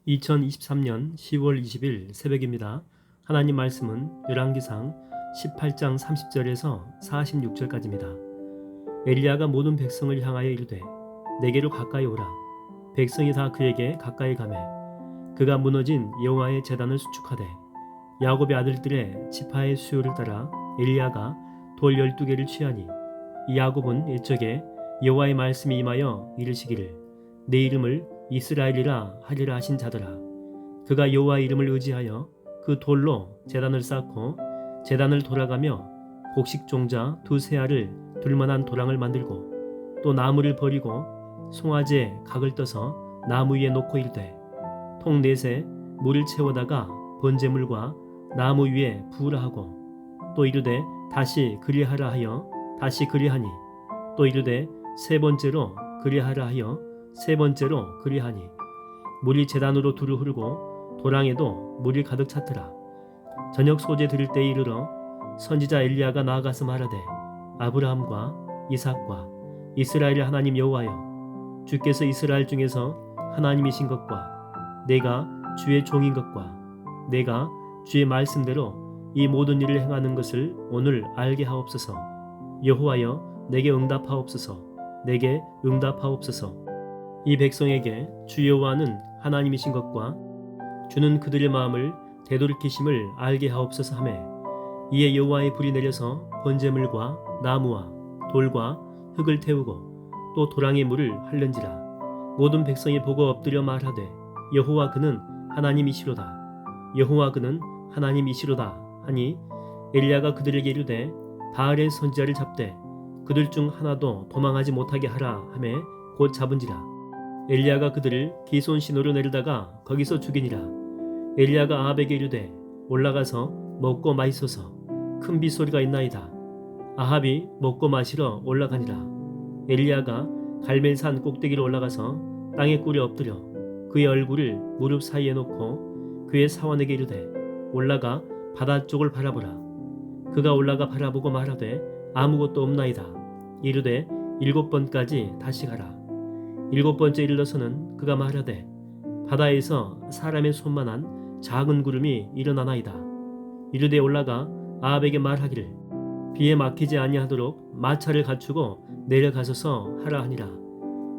2023년 10월 20일 새벽입니다. 하나님 말씀은 열왕기상 18장 30절에서 46절까지입니다. 엘리야가 모든 백성을 향하여 이르되 내게로 가까이 오라. 백성이 다 그에게 가까이 가매 그가 무너진 여호와의 제단을 수축하되 야곱의 아들들의 지파의 수요를 따라 엘리야가 돌 12개를 취하니 이 야곱은 옛적에 여호와의 말씀이 임하여 이르시기를 내 이름을 이스라엘이라 하리라 하신 자더라. 그가 여호와의 이름을 의지하여 그 돌로 제단을 쌓고 제단을 돌아가며 곡식 종자 두세 알을 둘만한 도랑을 만들고 또 나무를 버리고 송아지에 각을 떠서 나무 위에 놓고 이르되 통 넷에 물을 채워다가 번제물과 나무 위에 부으라 하고 또 이르되 다시 그리하라 하여 다시 그리하니 또 이르되 세 번째로 그리하라 하여 세 번째로 그리하니 물이 제단으로 두루 흐르고 도랑에도 물이 가득 찼더라. 저녁 소재 드릴 때에 이르러 선지자 엘리야가 나아가서 말하되 아브라함과 이삭과 이스라엘의 하나님 여호와여 주께서 이스라엘 중에서 하나님이신 것과 내가 주의 종인 것과 내가 주의 말씀대로 이 모든 일을 행하는 것을 오늘 알게 하옵소서. 여호와여 내게 응답하옵소서. 내게 응답하옵소서. 이 백성에게 주 여호와는 하나님이신 것과 주는 그들의 마음을 되돌이키심을 알게 하옵소서 하매 이에 여호와의 불이 내려서 번제물과 나무와 돌과 흙을 태우고 또 도랑의 물을 할른지라. 모든 백성이 보고 엎드려 말하되 여호와 그는 하나님이시로다. 여호와 그는 하나님이시로다 하니 엘리야가 그들에게 이르되 바알의 선지자를 잡되 그들 중 하나도 도망하지 못하게 하라 하매 곧 잡은지라. 엘리야가 그들을 기손 시노로 내리다가 거기서 죽이니라. 엘리야가 아합에게 이르되 올라가서 먹고 마시소서. 큰 빗소리가 있나이다. 아합이 먹고 마시러 올라가니라. 엘리야가 갈멜산 꼭대기로 올라가서 땅에 꿇어 엎드려 그의 얼굴을 무릎 사이에 놓고 그의 사원에게 이르되 올라가 바다 쪽을 바라보라. 그가 올라가 바라보고 말하되 아무것도 없나이다. 이르되 7번까지 다시 가라. 7번째 이르러서는 그가 말하되 바다에서 사람의 손만한 작은 구름이 일어나나이다. 이르되 올라가 아합에게 말하기를 비에 막히지 아니하도록 마차를 갖추고 내려가소서 하라 하니라.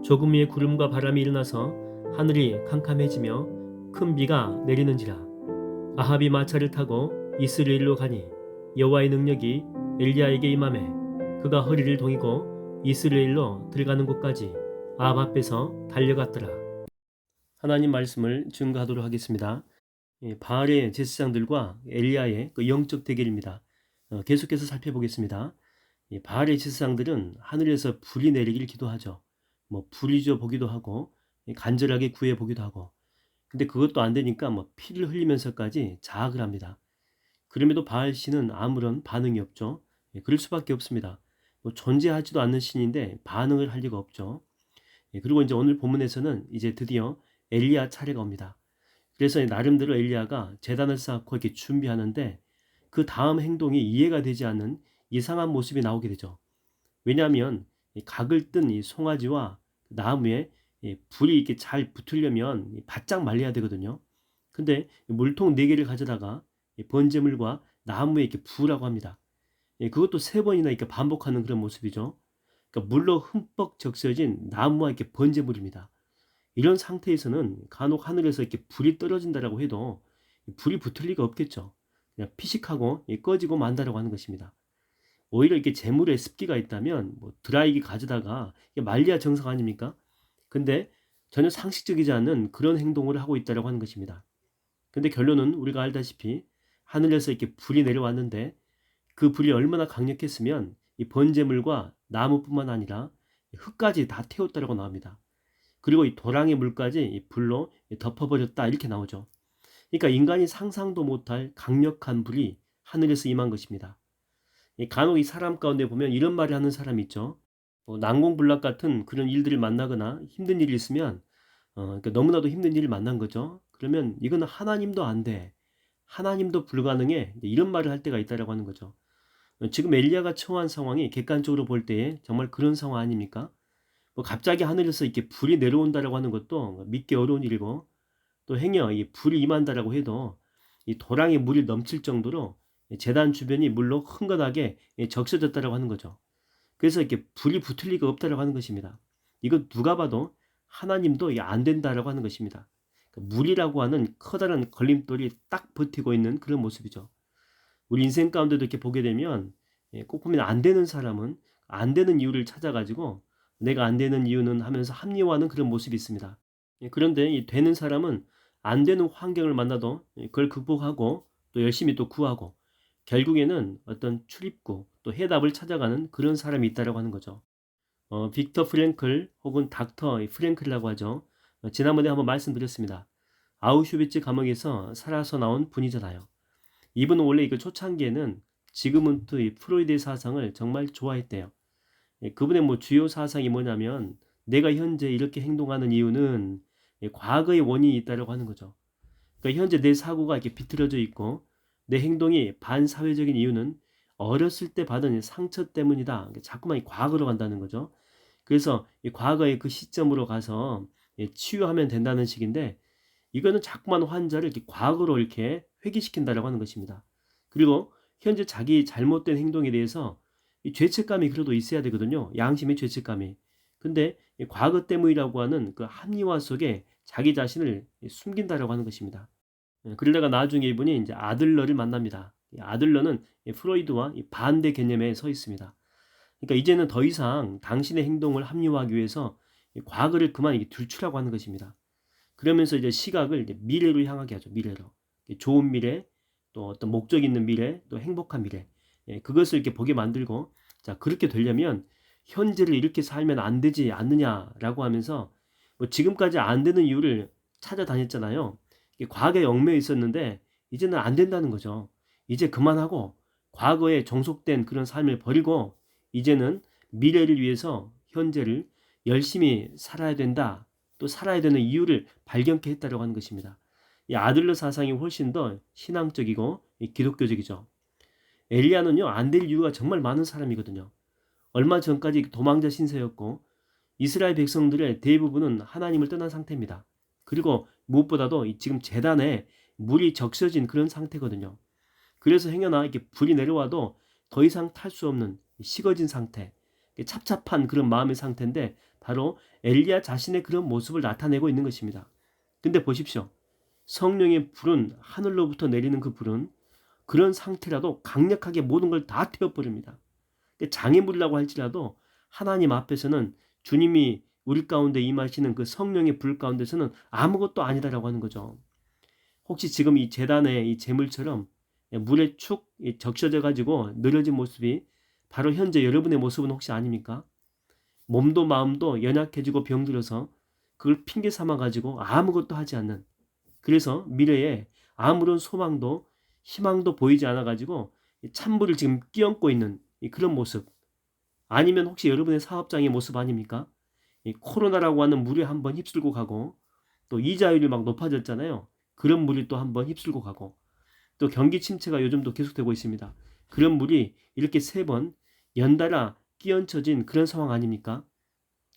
조금 위에 구름과 바람이 일어나서 하늘이 캄캄해지며 큰 비가 내리는지라. 아합이 마차를 타고 이스라엘로 가니 여호와의 능력이 엘리야에게 임하매 그가 허리를 동이고 이스라엘로 들어가는 곳까지 아합 앞에서 달려갔더라. 하나님 말씀을 증거하도록 하겠습니다. 바알의 제사장들과 엘리야의 그 영적 대결입니다. 계속해서 살펴보겠습니다. 바알의 제사장들은 하늘에서 불이 내리길 기도하죠. 불이 져 보기도 하고 간절하게 구해 보기도 하고 근데 그것도 안 되니까 피를 흘리면서까지 자학을 합니다. 그럼에도 바알 신은 아무런 반응이 없죠. 그럴 수밖에 없습니다. 존재하지도 않는 신인데 반응을 할 리가 없죠. 그리고 이제 오늘 본문에서는 이제 드디어 엘리야 차례가 옵니다. 그래서 나름대로 엘리야가 제단을 쌓고 이렇게 준비하는데 그 다음 행동이 이해가 되지 않는 이상한 모습이 나오게 되죠. 왜냐하면 각을 뜬 이 송아지와 나무에 불이 이렇게 잘 붙으려면 바짝 말려야 되거든요. 근데 물통 4개를 가져다가 번제물과 나무에 이렇게 부으라고 합니다. 그것도 3번이나 이렇게 반복하는 그런 모습이죠. 그러니까 물로 흠뻑 적셔진 나무와 이렇게 번제물입니다. 이런 상태에서는 간혹 하늘에서 이렇게 불이 떨어진다라고 해도 불이 붙을 리가 없겠죠. 그냥 피식하고 꺼지고 만다라고 하는 것입니다. 오히려 이렇게 재물에 습기가 있다면 드라이기 가져다가 말려야 정상 아닙니까? 근데 전혀 상식적이지 않은 그런 행동을 하고 있다라고 하는 것입니다. 근데 결론은 우리가 알다시피 하늘에서 이렇게 불이 내려왔는데 그 불이 얼마나 강력했으면 이 번제물과 나무뿐만 아니라 흙까지 다 태웠다라고 나옵니다. 그리고 이 도랑의 물까지 이 불로 덮어버렸다 이렇게 나오죠. 그러니까 인간이 상상도 못할 강력한 불이 하늘에서 임한 것입니다. 간혹 이 사람 가운데 보면 이런 말을 하는 사람이 있죠. 난공불락 같은 그런 일들을 만나거나 힘든 일이 있으면 그러니까 너무나도 힘든 일을 만난 거죠. 그러면 이거는 하나님도 안 돼. 하나님도 불가능해. 이런 말을 할 때가 있다라고 하는 거죠. 지금 엘리야가 처한 상황이 객관적으로 볼 때에 정말 그런 상황 아닙니까? 갑자기 하늘에서 이렇게 불이 내려온다라고 하는 것도 믿기 어려운 일이고 또 행여 이 불이 임한다라고 해도 이 도랑에 물이 넘칠 정도로 제단 주변이 물로 흥건하게 적셔졌다라고 하는 거죠. 그래서 이렇게 불이 붙을 리가 없다라고 하는 것입니다. 이건 누가 봐도 하나님도 안 된다라고 하는 것입니다. 물이라고 하는 커다란 걸림돌이 딱 버티고 있는 그런 모습이죠. 우리 인생 가운데도 이렇게 보게 되면 꼭 보면 안 되는 사람은 안 되는 이유를 찾아가지고 내가 안 되는 이유는 하면서 합리화하는 그런 모습이 있습니다. 그런데 이 되는 사람은 안 되는 환경을 만나도 그걸 극복하고 또 열심히 또 구하고 결국에는 어떤 출입구 또 해답을 찾아가는 그런 사람이 있다라고 하는 거죠. 빅터 프랭클 혹은 닥터 프랭클이라고 하죠. 지난번에 한번 말씀드렸습니다. 아우슈비츠 감옥에서 살아서 나온 분이잖아요. 이분은 원래 이거 초창기에는 지그문트 이 프로이드의 사상을 정말 좋아했대요. 그분의 뭐 주요 사상이 뭐냐면 내가 현재 이렇게 행동하는 이유는 과거의 원인이 있다라고 하는 거죠. 그러니까 현재 내 사고가 이렇게 비틀어져 있고 내 행동이 반사회적인 이유는 어렸을 때 받은 상처 때문이다. 자꾸만 이 과거로 간다는 거죠. 그래서 이 과거의 그 시점으로 가서 치유하면 된다는 식인데 이거는 자꾸만 환자를 이렇게 과거로 이렇게 회귀시킨다라고 하는 것입니다. 그리고 현재 자기 잘못된 행동에 대해서 이 죄책감이 그래도 있어야 되거든요. 양심의 죄책감이. 근데 이 과거 때문이라고 하는 그 합리화 속에 자기 자신을 숨긴다라고 하는 것입니다. 그러다가 나중에 이분이 이제 아들러를 만납니다. 이 아들러는 이 프로이드와 이 반대 개념에 서 있습니다. 그러니까 이제는 더 이상 당신의 행동을 합리화하기 위해서 이 과거를 그만 이게 들추라고 하는 것입니다. 그러면서 이제 시각을 이제 미래로 향하게 하죠. 미래로. 좋은 미래, 또 어떤 목적 있는 미래, 또 행복한 미래. 그것을 이렇게 보게 만들고, 자, 그렇게 되려면 현재를 이렇게 살면 안 되지 않느냐라고 하면서 뭐 지금까지 안 되는 이유를 찾아다녔잖아요. 과거에 얽매여 있었는데 이제는 안 된다는 거죠. 이제 그만하고 과거에 종속된 그런 삶을 버리고 이제는 미래를 위해서 현재를 열심히 살아야 된다. 또 살아야 되는 이유를 발견케 했다라고 하는 것입니다. 이 아들러 사상이 훨씬 더 신앙적이고 기독교적이죠. 엘리야는요, 안 될 이유가 정말 많은 사람이거든요. 얼마 전까지 도망자 신세였고 이스라엘 백성들의 대부분은 하나님을 떠난 상태입니다. 그리고 무엇보다도 지금 제단에 물이 적셔진 그런 상태거든요. 그래서 행여나 이렇게 불이 내려와도 더 이상 탈 수 없는 식어진 상태, 찹찹한 그런 마음의 상태인데 바로 엘리야 자신의 그런 모습을 나타내고 있는 것입니다. 근데 보십시오. 성령의 불은 하늘로부터 내리는 그 불은 그런 상태라도 강력하게 모든 걸 다 태워버립니다. 장애물이라고 할지라도 하나님 앞에서는 주님이 우리 가운데 임하시는 그 성령의 불 가운데서는 아무것도 아니다라고 하는 거죠. 혹시 지금 이 제단의 이 재물처럼 물에 축 적셔져 가지고 늘어진 모습이 바로 현재 여러분의 모습은 혹시 아닙니까? 몸도 마음도 연약해지고 병들어서 그걸 핑계 삼아 가지고 아무것도 하지 않는, 그래서 미래에 아무런 소망도 희망도 보이지 않아 가지고 찬물을 지금 끼얹고 있는 그런 모습, 아니면 혹시 여러분의 사업장의 모습 아닙니까? 이 코로나라고 하는 물에 한번 휩쓸고 가고 또 이자율이 막 높아졌잖아요. 그런 물이 또 한번 휩쓸고 가고 또 경기 침체가 요즘도 계속되고 있습니다. 그런 물이 이렇게 세 번 연달아 끼얹혀진 그런 상황 아닙니까?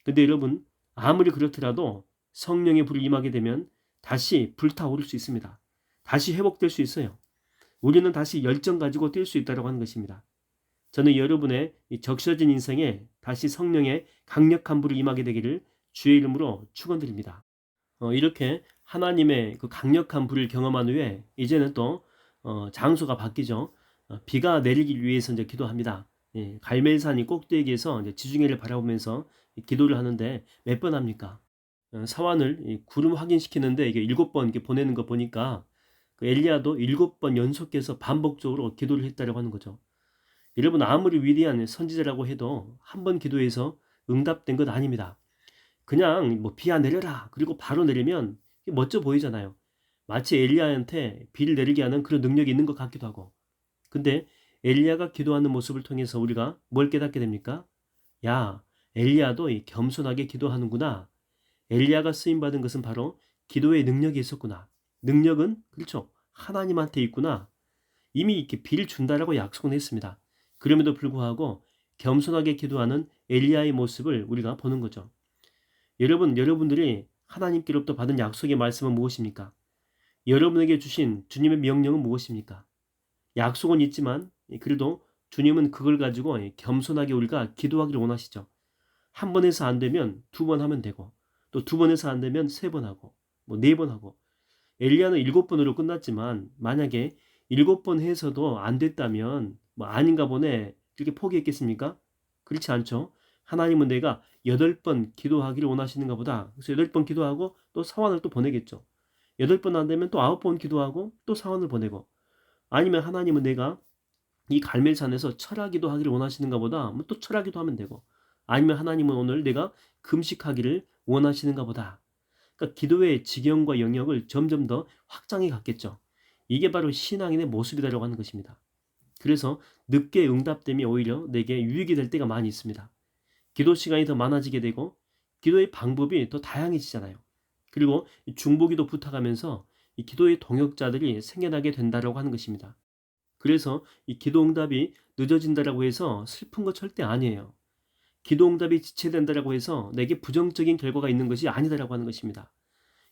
근데 여러분, 아무리 그렇더라도 성령의 불이 임하게 되면 다시 불타오를 수 있습니다. 다시 회복될 수 있어요. 우리는 다시 열정 가지고 뛸 수 있다고 하는 것입니다. 저는 여러분의 이 적셔진 인생에 다시 성령의 강력한 불이 임하게 되기를 주의 이름으로 축원드립니다. 이렇게 하나님의 그 강력한 불을 경험한 후에 이제는 또 장소가 바뀌죠. 비가 내리기 위해서 이제 기도합니다. 갈멜산이 꼭대기에서 이제 지중해를 바라보면서 기도를 하는데 몇 번 합니까? 사환을 구름 확인시키는데 이게 7번 이렇게 보내는 거 보니까 그 엘리야도 7번 연속해서 반복적으로 기도를 했다고 하는 거죠. 여러분, 아무리 위대한 선지자라고 해도 한 번 기도해서 응답된 것 아닙니다. 그냥 뭐 비야 내려라 그리고 바로 내리면 멋져 보이잖아요. 마치 엘리야한테 비를 내리게 하는 그런 능력이 있는 것 같기도 하고. 근데 엘리야가 기도하는 모습을 통해서 우리가 뭘 깨닫게 됩니까? 야, 엘리야도 겸손하게 기도하는구나. 엘리야가 쓰임 받은 것은 바로 기도의 능력이 있었구나. 능력은 그렇죠. 하나님한테 있구나. 이미 이렇게 비를 준다라고 약속은 했습니다. 그럼에도 불구하고 겸손하게 기도하는 엘리야의 모습을 우리가 보는 거죠. 여러분, 여러분들이 하나님께로부터 받은 약속의 말씀은 무엇입니까? 여러분에게 주신 주님의 명령은 무엇입니까? 약속은 있지만 그래도 주님은 그걸 가지고 겸손하게 우리가 기도하기를 원하시죠. 한 번 해서 안 되면 두 번 하면 되고, 또 두 번 해서 안 되면 세 번 하고, 뭐 네 번 하고. 엘리야는 7번으로 끝났지만 만약에 7번 해서도 안 됐다면 뭐 아닌가 보네 이렇게 포기했겠습니까? 그렇지 않죠. 하나님은 내가 8번 기도하기를 원하시는가 보다. 그래서 8번 기도하고 또 사원을 또 보내겠죠. 8번 안 되면 또 9번 기도하고 또 사원을 보내고, 아니면 하나님은 내가 이 갈멜산에서 철야기도 하기를 원하시는가 보다. 뭐 또 철야기도 하면 되고, 아니면 하나님은 오늘 내가 금식하기를 원하시는가 보다. 그러니까 기도의 지경과 영역을 점점 더 확장해 갔겠죠. 이게 바로 신앙인의 모습이라고 하는 것입니다. 그래서 늦게 응답됨이 오히려 내게 유익이 될 때가 많이 있습니다. 기도 시간이 더 많아지게 되고 기도의 방법이 더 다양해지잖아요. 그리고 중보기도 부탁하면서 이 기도의 동역자들이 생겨나게 된다라고 하는 것입니다. 그래서 이 기도 응답이 늦어진다라고 해서 슬픈 거 절대 아니에요. 기도 응답이 지체된다라고 해서 내게 부정적인 결과가 있는 것이 아니다라고 하는 것입니다.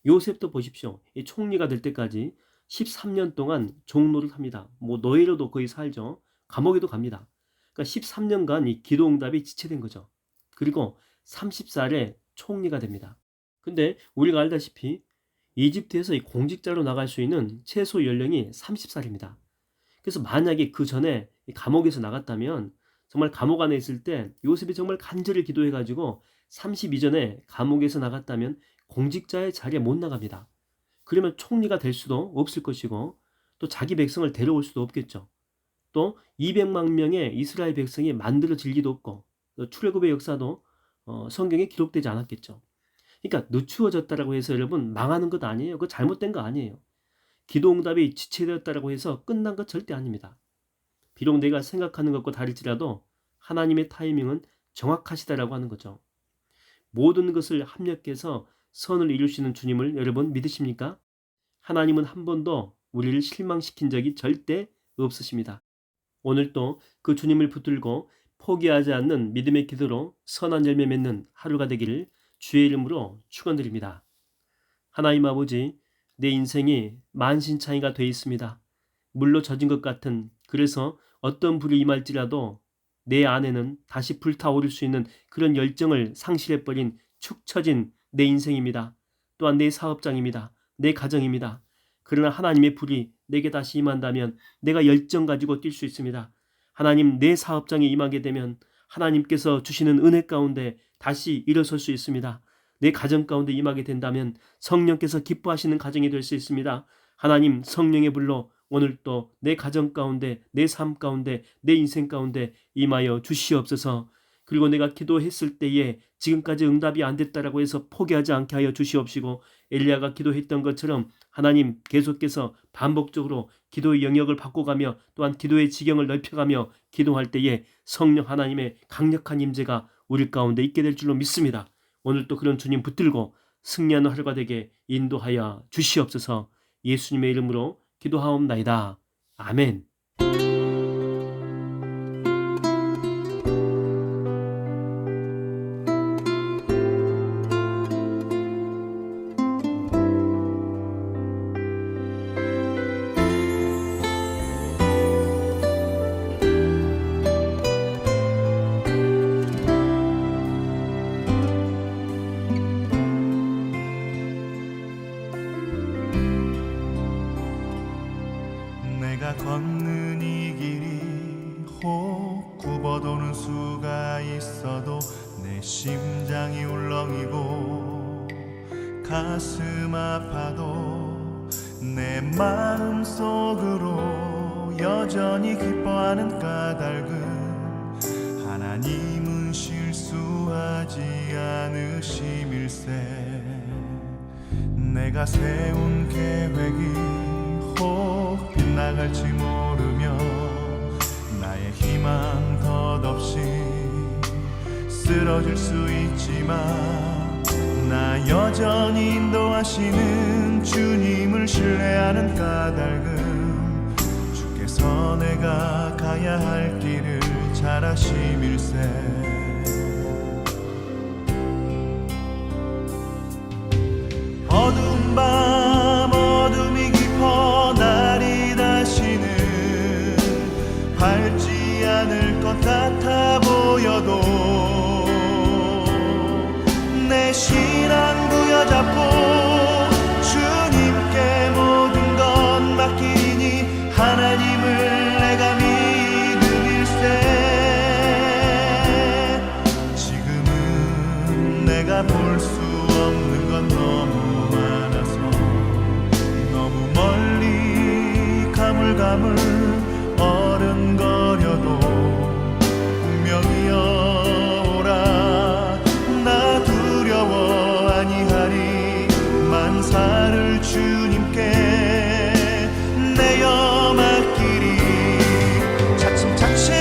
요셉도 보십시오. 이 총리가 될 때까지 13년 동안 종노를 합니다. 뭐 노예로도 거의 살죠. 감옥에도 갑니다. 그러니까 13년간 이 기도 응답이 지체된 거죠. 그리고 30살에 총리가 됩니다. 근데 우리가 알다시피 이집트에서 이 공직자로 나갈 수 있는 최소 연령이 30살입니다. 그래서 만약에 그 전에 감옥에서 나갔다면, 정말 감옥 안에 있을 때 요셉이 정말 간절히 기도해가지고 30 이전에 감옥에서 나갔다면 공직자의 자리에 못 나갑니다. 그러면 총리가 될 수도 없을 것이고 또 자기 백성을 데려올 수도 없겠죠. 또 200만 명의 이스라엘 백성이 만들어질 리도 없고, 출애굽의 역사도 성경에 기록되지 않았겠죠. 그러니까 늦추어졌다라고 해서 여러분 망하는 것 아니에요. 그거 잘못된 거 아니에요. 기도 응답이 지체되었다라고 해서 끝난 것 절대 아닙니다. 비록 내가 생각하는 것과 다를지라도 하나님의 타이밍은 정확하시다라고 하는 거죠. 모든 것을 합력해서 선을 이루시는 주님을 여러분 믿으십니까? 하나님은 한 번도 우리를 실망시킨 적이 절대 없으십니다. 오늘 또 그 주님을 붙들고 포기하지 않는 믿음의 기도로 선한 열매 맺는 하루가 되기를 주의 이름으로 축원드립니다. 하나님 아버지, 내 인생이 만신창이가 돼 있습니다. 물로 젖은 것 같은, 그래서 어떤 불이 임할지라도 내 안에는 다시 불타오를 수 있는 그런 열정을 상실해버린 축 처진 내 인생입니다. 또한 내 사업장입니다. 내 가정입니다. 그러나 하나님의 불이 내게 다시 임한다면 내가 열정 가지고 뛸 수 있습니다. 하나님, 내 사업장에 임하게 되면 하나님께서 주시는 은혜 가운데 다시 일어설 수 있습니다. 내 가정 가운데 임하게 된다면 성령께서 기뻐하시는 가정이 될 수 있습니다. 하나님, 성령의 불로 오늘 또 내 가정 가운데, 내 삶 가운데, 내 인생 가운데 임하여 주시옵소서. 그리고 내가 기도했을 때에 지금까지 응답이 안 됐다라고 해서 포기하지 않게 하여 주시옵시고, 엘리야가 기도했던 것처럼 하나님 계속해서 반복적으로 기도의 영역을 바꿔가며 또한 기도의 지경을 넓혀가며 기도할 때에 성령 하나님의 강력한 임재가 우리 가운데 있게 될 줄로 믿습니다. 오늘 또 그런 주님 붙들고 승리하는 하루가 되게 인도하여 주시옵소서. 예수님의 이름으로 기도하옵나이다. 아멘. 내가 걷는 이 길이 혹 굽어도는 수가 있어도 내 심장이 울렁이고 가슴 아파도 내 마음 속으로 여전히 기뻐하는 까닭은 하나님은 실수하지 않으심일세. 내가 세운 계획이 혹 빗나갈지 모르며 나의 희망 덧없이 쓰러질 수 있지만 나 여전히 인도하시는 주님을 신뢰하는 까닭은 주께서 내가 가야 할 길을 잘 아심일세. 어두운 밤 어둠이 깊어 가물가물 어른거려도 운명이여라. 나 두려워 아니하리. 만사를 주님께 내어 맡기리. 차츰차츰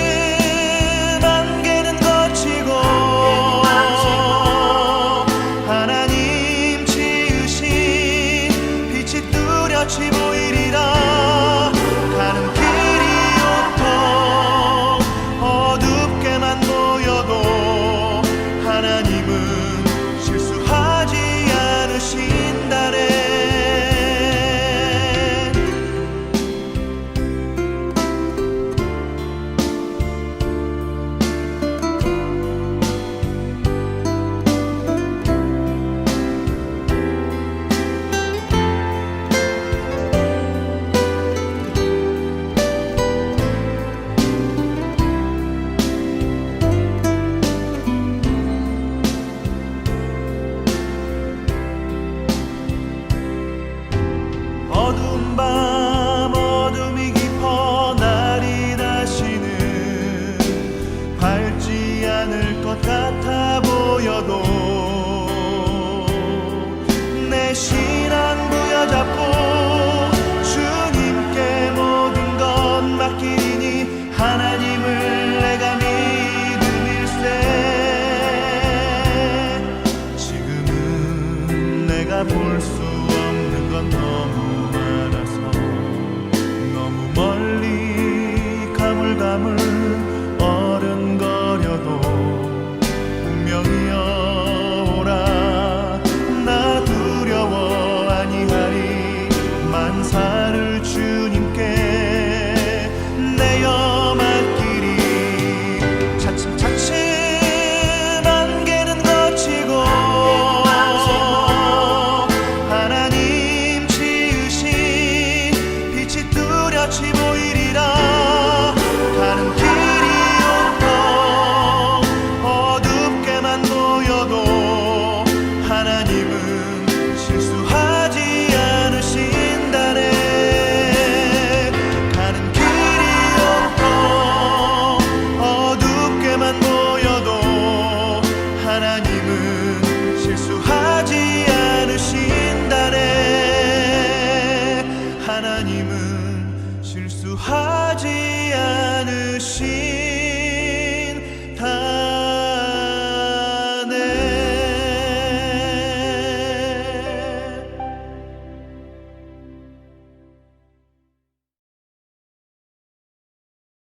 안개는 거치고 하나님 지으신 빛이 뚜렷이 보이리라. 가는 길이 온통 어둡게만 보여도 하나님은 실수하지 않으신다네. 어두운 밤 어둠이 깊어 날이 다시는 밝지 않을 것 같아 보여도 내 신앙 부여잡고 주님께 모든 것 맡기니 하나님을 내가 믿음일세. 지금은 내가 볼 수 없는 건 너무 많아서 너무 멀리 가물가물 어른거려도 운명이여라. 나 두려워 아니하리. 만사를 주님께 내어 맡기리. 차츰차츰 안개는 거치고 하나님 지으신 빛이 뚜렷이 보이리라. 가는 길이 온통 어둡게만 보여도 하나님은 실수하지 않으신다네. 가는 길이 온통 어둡게만 보여도 하나님은 실수하지 않으신다네. 하나님은 실수하지 않으신